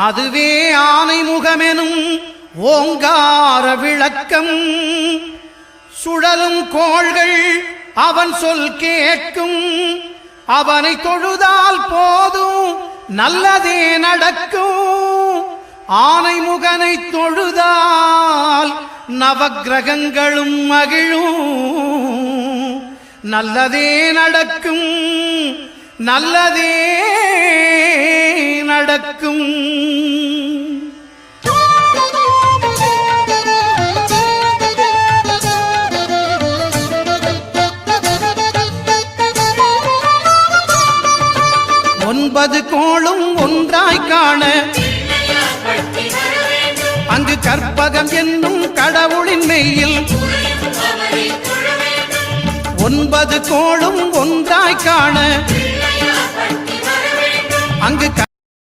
அதுவே ஆனை முகமெனும் ஓங்கார விளக்கம். சுழலும் கோள்கள் அவன் சொல் கேட்கும். அவனை தொழுதால் போதும் நல்லதே நடக்கும். ஆனை முகனை தொழுதால் நவக்கிரகங்களும் மகிழும். நல்லதே நடக்கும், நல்லதே நடக்கும். ஒன்பது கோளும் ஒன்றாய் காண அங்கு கற்பகம் என்னும் கடவுளின் மெய்யில். ஒன்பது கோளும் ஒன்றாய் காண அங்கு